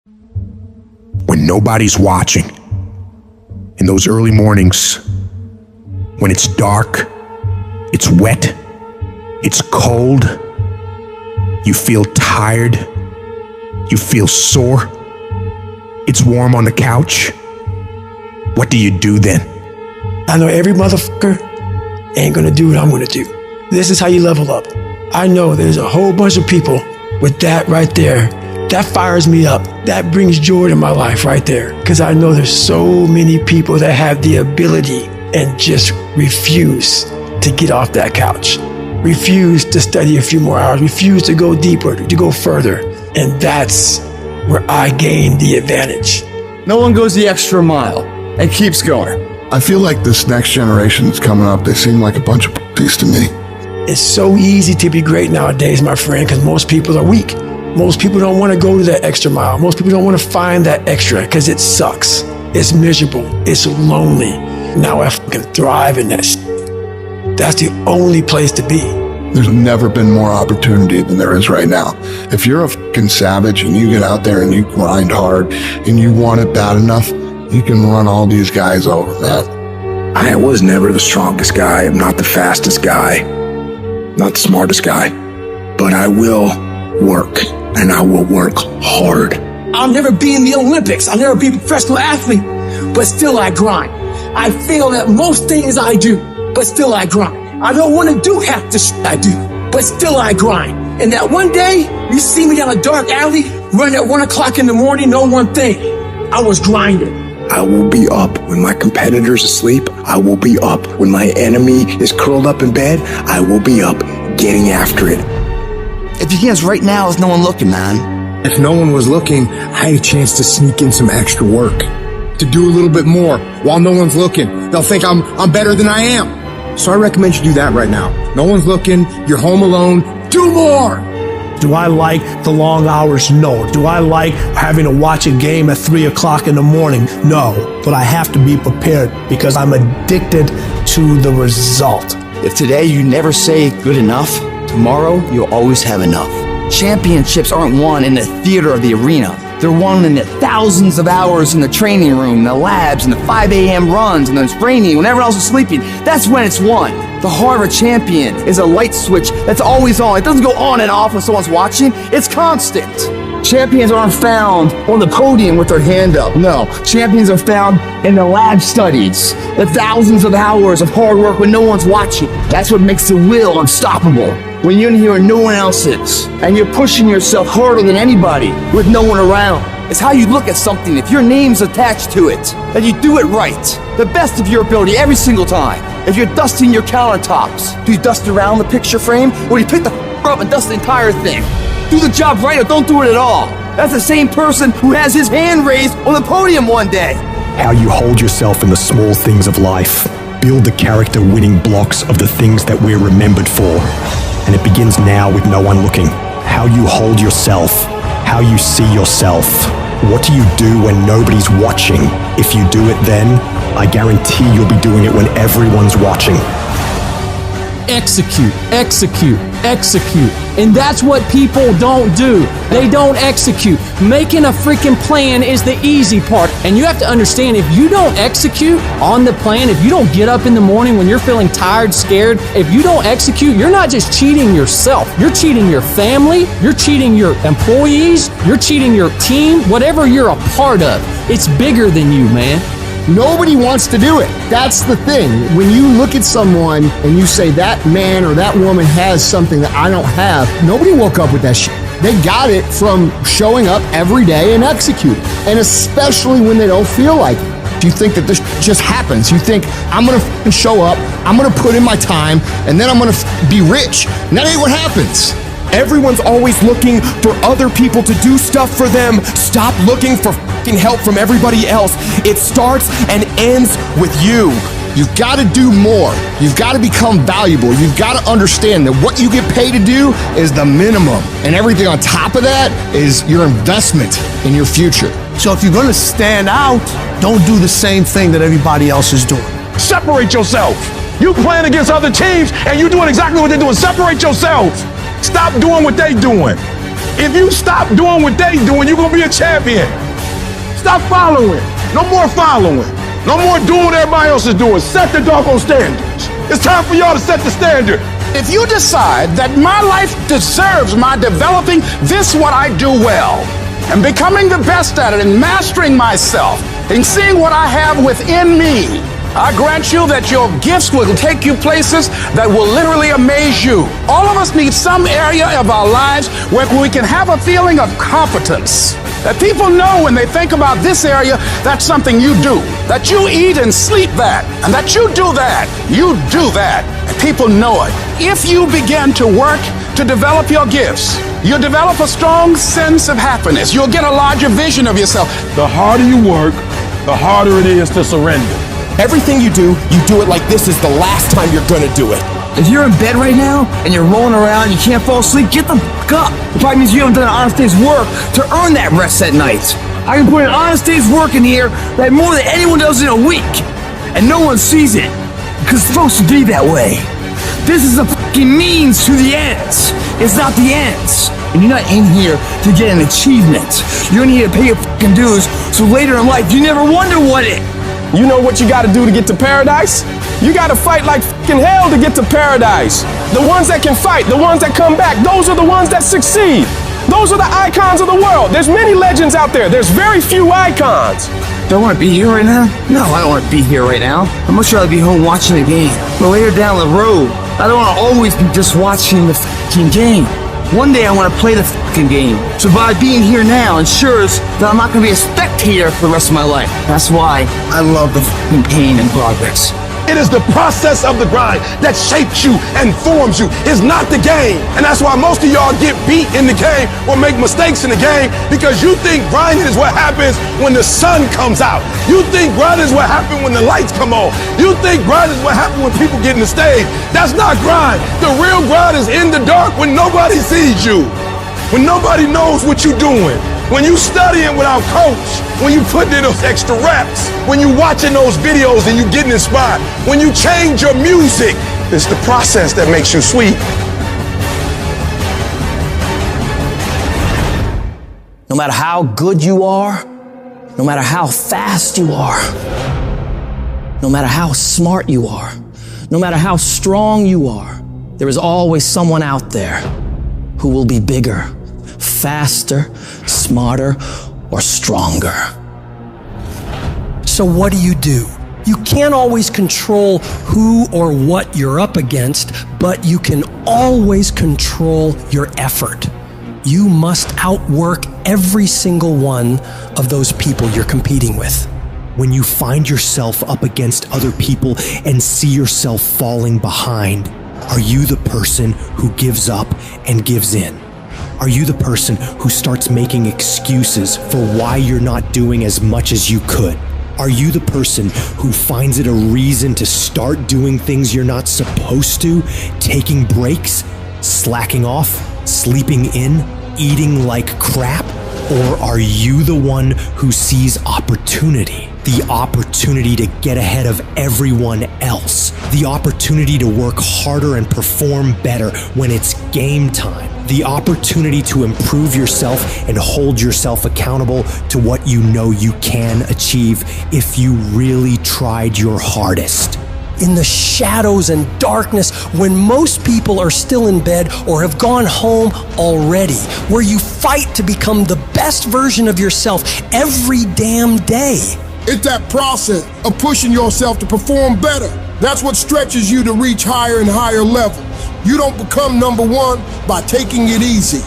When nobody's watching, in those early mornings, when it's dark, it's wet, it's cold, you feel tired, you feel sore, it's warm on the couch, what do you do then? I know every motherfucker ain't gonna do what I'm gonna do. This is how you level up. I know there's a whole bunch of people with that right there. That fires me up. That brings joy to my life right there. Because I know there's so many people that have the ability and just refuse to get off that couch. Refuse to study a few more hours. Refuse to go deeper, to go further. And that's where I gain the advantage. No one goes the extra mile and keeps going. I feel like this next generation that's coming up, they seem like a bunch of pussies to me. It's so easy to be great nowadays, my friend, because most people are weak. Most people don't want to go to that extra mile. Most people don't want to find that extra because it sucks. It's miserable. It's lonely. Now I fucking thrive in that shit. That's the only place to be. There's never been more opportunity than there is right now. If you're a fucking savage and you get out there and you grind hard and you want it bad enough, you can run all these guys over, man. I was never the strongest guy. I'm not the fastest guy. Not the smartest guy. But I will work, and I will work hard. I'll never be in the Olympics. I'll never be a professional athlete, but still I grind. I fail at most things I do, but still I grind. I don't want to do half the shit I do, but still I grind. And that one day, you see me down a dark alley, run at 1 o'clock in the morning, know one thing. I was grinding. I will be up when my competitor's asleep. I will be up when my enemy is curled up in bed. I will be up getting after it. If you guess right now, there's no one looking, man. If no one was looking, I had a chance to sneak in some extra work, to do a little bit more while no one's looking. They'll think I'm better than I am. So I recommend you do that right now. No one's looking, you're home alone, do more! Do I like the long hours? No. Do I like having to watch a game at 3 o'clock in the morning? No. But I have to be prepared because I'm addicted to the result. If today you never say good enough, tomorrow you'll always have enough. Championships aren't won in the theater or the arena. They're won in the thousands of hours in the training room, the labs, and the 5 a.m. runs, and it's raining when everyone else is sleeping. That's when it's won. The heart of a champion is a light switch that's always on. It doesn't go on and off when someone's watching. It's constant. Champions aren't found on the podium with their hand up. No, champions are found in the lab studies, the thousands of hours of hard work when no one's watching. That's what makes the will unstoppable. When you're in here and no one else is, and you're pushing yourself harder than anybody with no one around. It's how you look at something. If your name's attached to it, then you do it right. The best of your ability every single time. If you're dusting your countertops, do you dust around the picture frame, or do you pick the up and dust the entire thing? Do the job right or don't do it at all. That's the same person who has his hand raised on the podium one day. How you hold yourself in the small things of life. Build the character-winning blocks of the things that we're remembered for. And it begins now with no one looking. How you hold yourself. How you see yourself. What do you do when nobody's watching? If you do it then, I guarantee you'll be doing it when everyone's watching. Execute, execute, execute. And that's what people don't do. They don't execute. Making a freaking plan is the easy part. And you have to understand, if you don't execute on the plan, if you don't get up in the morning when you're feeling tired, scared, if you don't execute, you're not just cheating yourself. You're cheating your family. You're cheating your employees. You're cheating your team. Whatever you're a part of, it's bigger than you, man. Nobody wants to do it. That's the thing. When you look at someone and you say that man or that woman has something that I don't have, nobody woke up with that shit. They got it from showing up every day and executing. And especially when they don't feel like it. Do you think that this just happens? You think, I'm gonna show up, I'm gonna put in my time, and then I'm gonna be rich. And that ain't what happens. Everyone's always looking for other people to do stuff for them. Stop looking for help from everybody else. It starts and ends with you. You've got to do more. You've got to become valuable. You've got to understand that what you get paid to do is the minimum. And everything on top of that is your investment in your future. So if you're going to stand out, don't do the same thing that everybody else is doing. Separate yourself. You playing against other teams and you doing exactly what they're doing. Separate yourself. Stop doing what they doing. If you stop doing what they doing, you're gonna be a champion. Stop following. No more following. No more doing what everybody else is doing. Set the doggone standards. It's time for y'all to set the standard. If you decide that my life deserves my developing this what I do well, and becoming the best at it, and mastering myself, and seeing what I have within me, I grant you that your gifts will take you places that will literally amaze you. All of us need some area of our lives where we can have a feeling of competence. That people know when they think about this area, that's something you do. That you eat and sleep that. And that you do that. You do that. And people know it. If you begin to work to develop your gifts, you'll develop a strong sense of happiness. You'll get a larger vision of yourself. The harder you work, the harder it is to surrender. Everything you do it like this is the last time you're gonna do it. If you're in bed right now and you're rolling around, you can't fall asleep, get the fuck up. It probably means you haven't done an honest day's work to earn that rest at night. I can put an honest day's work in here that more than anyone does in a week. And no one sees it. Because it's supposed to be that way. This is a fucking means to the ends. It's not the ends. And you're not in here to get an achievement. You're in here to pay your fucking dues so later in life you never wonder what it. You know what you gotta do to get to paradise? You gotta fight like fucking hell to get to paradise. The ones that can fight, the ones that come back, those are the ones that succeed. Those are the icons of the world. There's many legends out there. There's very few icons. Do I want to be here right now? No, I don't want to be here right now. I'd much rather be home watching the game. But later down the road, I don't want to always be just watching the fucking game. One day I want to play the fucking game. So by being here now ensures that I'm not going to be a spectator for the rest of my life. That's why I love the fucking pain and progress. It is the process of the grind that shapes you and forms you. It's not the game. And that's why most of y'all get beat in the game or make mistakes in the game, because you think grinding is what happens when the sun comes out. You think grinding is what happens when the lights come on. You think grinding is what happens when people get in the stage. That's not grind. The real grind is in the dark when nobody sees you, when nobody knows what you're doing. When you studying without coach, when you putting in those extra reps, when you watching those videos and you getting inspired, when you change your music, it's the process that makes you sweet. No matter how good you are, no matter how fast you are, no matter how smart you are, no matter how strong you are, there is always someone out there who will be bigger, faster, smarter, or stronger. So what do? You can't always control who or what you're up against, but you can always control your effort. You must outwork every single one of those people you're competing with. When you find yourself up against other people and see yourself falling behind, are you the person who gives up and gives in? Are you the person who starts making excuses for why you're not doing as much as you could? Are you the person who finds it a reason to start doing things you're not supposed to, taking breaks, slacking off, sleeping in, eating like crap? Or are you the one who sees opportunity? The opportunity to get ahead of everyone else. The opportunity to work harder and perform better when it's game time. The opportunity to improve yourself and hold yourself accountable to what you know you can achieve if you really tried your hardest. In the shadows and darkness, when most people are still in bed or have gone home already, where you fight to become the best version of yourself every damn day. It's that process of pushing yourself to perform better. That's what stretches you to reach higher and higher levels. You don't become number one by taking it easy.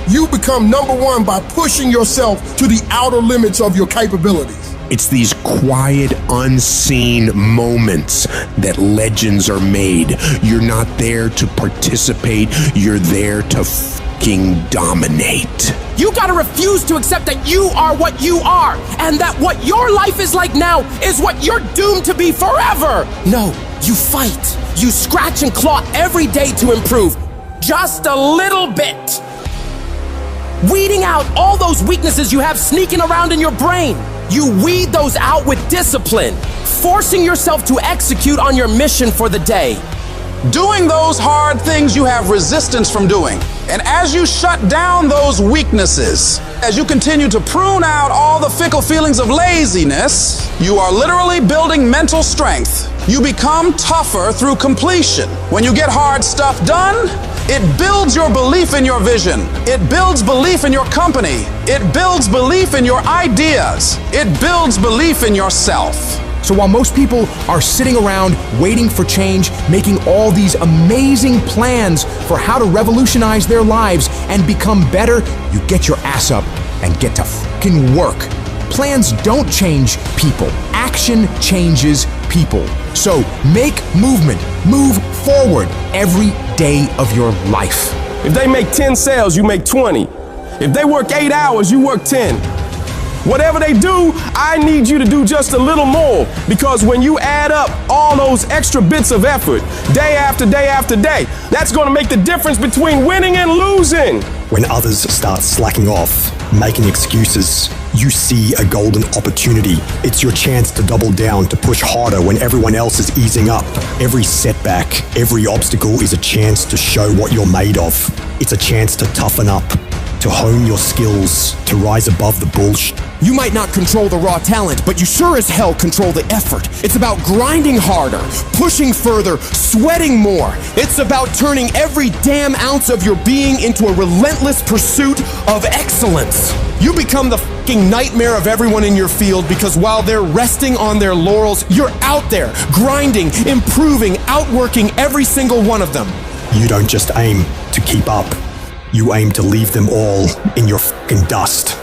You become number one by pushing yourself to the outer limits of your capabilities. It's these quiet, unseen moments that legends are made. You're not there to participate, you're there to fucking dominate. You gotta refuse to accept that you are what you are, and that what your life is like now is what you're doomed to be forever. No, you fight. You scratch and claw every day to improve, just a little bit. Weeding out all those weaknesses you have sneaking around in your brain. You weed those out with discipline, forcing yourself to execute on your mission for the day. Doing those hard things you have resistance from doing. And as you shut down those weaknesses, as you continue to prune out all the fickle feelings of laziness, you are literally building mental strength. You become tougher through completion. When you get hard stuff done, it builds your belief in your vision. It builds belief in your company. It builds belief in your ideas. It builds belief in yourself. So while most people are sitting around waiting for change, making all these amazing plans for how to revolutionize their lives and become better, you get your ass up and get to fucking work. Plans don't change people. Action changes people. So make movement. Move forward every day of your life. If they make 10 sales, you make 20. If they work 8 hours, you work 10. Whatever they do, I need you to do just a little more, because when you add up all those extra bits of effort, day after day after day, that's going to make the difference between winning and losing. When others start slacking off, making excuses, you see a golden opportunity. It's your chance to double down, to push harder when everyone else is easing up. Every setback, every obstacle is a chance to show what you're made of. It's a chance to toughen up, to hone your skills, to rise above the bullshit. You might not control the raw talent, but you sure as hell control the effort. It's about grinding harder, pushing further, sweating more. It's about turning every damn ounce of your being into a relentless pursuit of excellence. You become the fucking nightmare of everyone in your field, because while they're resting on their laurels, you're out there, grinding, improving, outworking every single one of them. You don't just aim to keep up. You aim to leave them all in your fucking dust.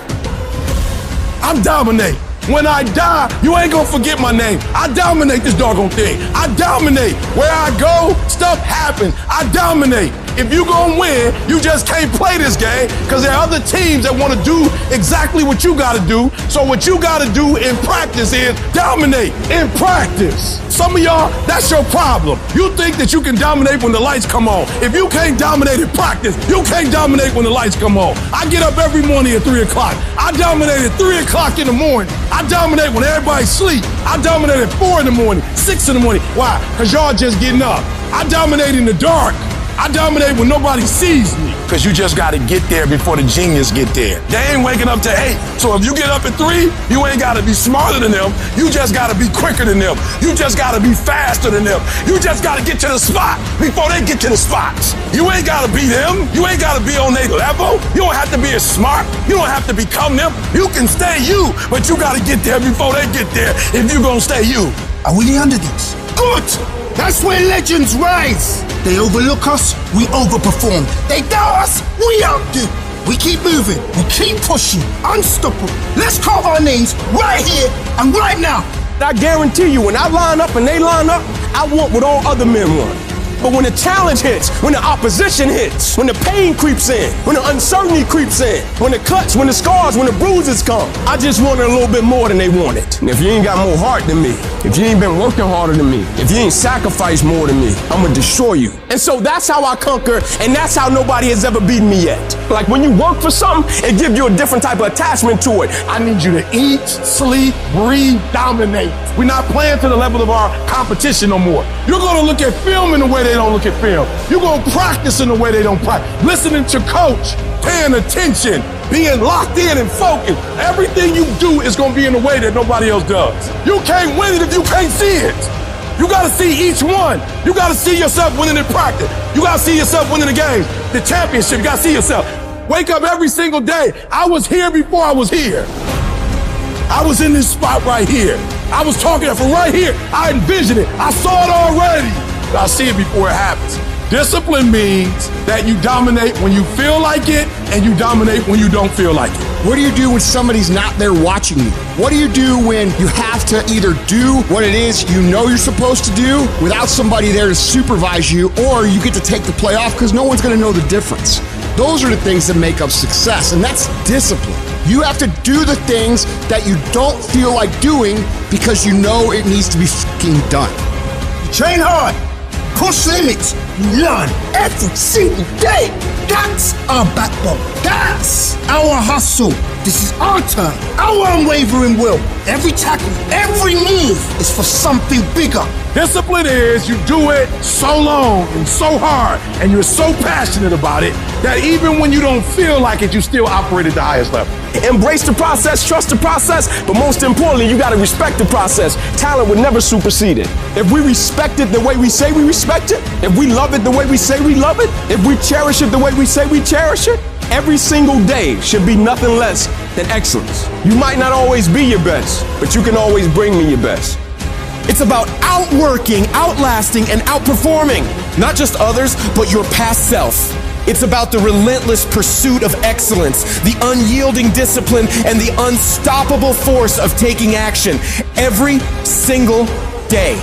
I'm dominate. When I die, you ain't gonna forget my name. I dominate this doggone thing. I dominate. Where I go, stuff happens. I dominate. If you gonna win, you just can't play this game, because there are other teams that want to do exactly what you gotta do. So what you gotta do in practice is dominate in practice. Some of y'all, that's your problem. You think that you can dominate when the lights come on. If you can't dominate in practice, you can't dominate when the lights come on. I get up every morning at 3 o'clock. I dominate at 3 o'clock in the morning. I dominate when everybody's asleep. I dominate at 4 in the morning, 6 in the morning. Why? Because y'all just getting up. I dominate in the dark. I dominate when nobody sees me. Because you just got to get there before the genius get there. They ain't waking up to 8. So if you get up at 3, you ain't got to be smarter than them. You just got to be quicker than them. You just got to be faster than them. You just got to get to the spot before they get to the spots. You ain't got to be them. You ain't got to be on their level. You don't have to be as smart. You don't have to become them. You can stay you, but you got to get there before they get there if you going to stay you. Are we the underdogs? Good! That's where legends rise. They overlook us, we overperform. They doubt us, we outdo. We keep moving, we keep pushing, unstoppable. Let's carve our names right here and right now. I guarantee you, when I line up and they line up, I want what all other men want. But when the challenge hits, when the opposition hits, when the pain creeps in, when the uncertainty creeps in, when the cuts, when the scars, when the bruises come, I just wanted a little bit more than they wanted. And if you ain't got more heart than me, if you ain't been working harder than me, if you ain't sacrificed more than me, I'm gonna destroy you. And so that's how I conquer, and that's how nobody has ever beaten me yet. Like when you work for something, it gives you a different type of attachment to it. I need you to eat, sleep, breathe, dominate. We're not playing to the level of our competition no more. You're gonna look at film in the way they don't look at film. You're gonna practice in the way they don't practice. Listening to coach, paying attention, being locked in and focused. Everything you do is gonna be in a way that nobody else does. You can't win it if you can't see it. You gotta see each one. You gotta see yourself winning in practice. You gotta see yourself winning the game, the championship. You gotta see yourself. Wake up every single day. I was here before I was here. I was in this spot right here. I was talking from right here. I envisioned it. I saw it already. But I see it before it happens. Discipline means that you dominate when you feel like it, and you dominate when you don't feel like it. What do you do when somebody's not there watching you? What do you do when you have to either do what it is you know you're supposed to do without somebody there to supervise you, or you get to take the play off because no one's going to know the difference? Those are the things that make up success, and that's discipline. You have to do the things that you don't feel like doing because you know it needs to be fucking done. You train hard, push limits, you learn every single day. That's our backbone. That's our hustle. This is our turn, our unwavering will. Every tackle, every move is for something bigger. Discipline is you do it so long and so hard and you're so passionate about it that even when you don't feel like it, you still operate at the highest level. Embrace the process, trust the process, but most importantly, you gotta respect the process. Talent would never supersede it. If we respect it the way we say we respect it, if we love it the way we say we love it, if we cherish it the way we say we cherish it, every single day should be nothing less than excellence. You might not always be your best, but you can always bring me your best. It's about outworking, outlasting, and outperforming not just others, but your past self. It's about the relentless pursuit of excellence, the unyielding discipline, and the unstoppable force of taking action every single day.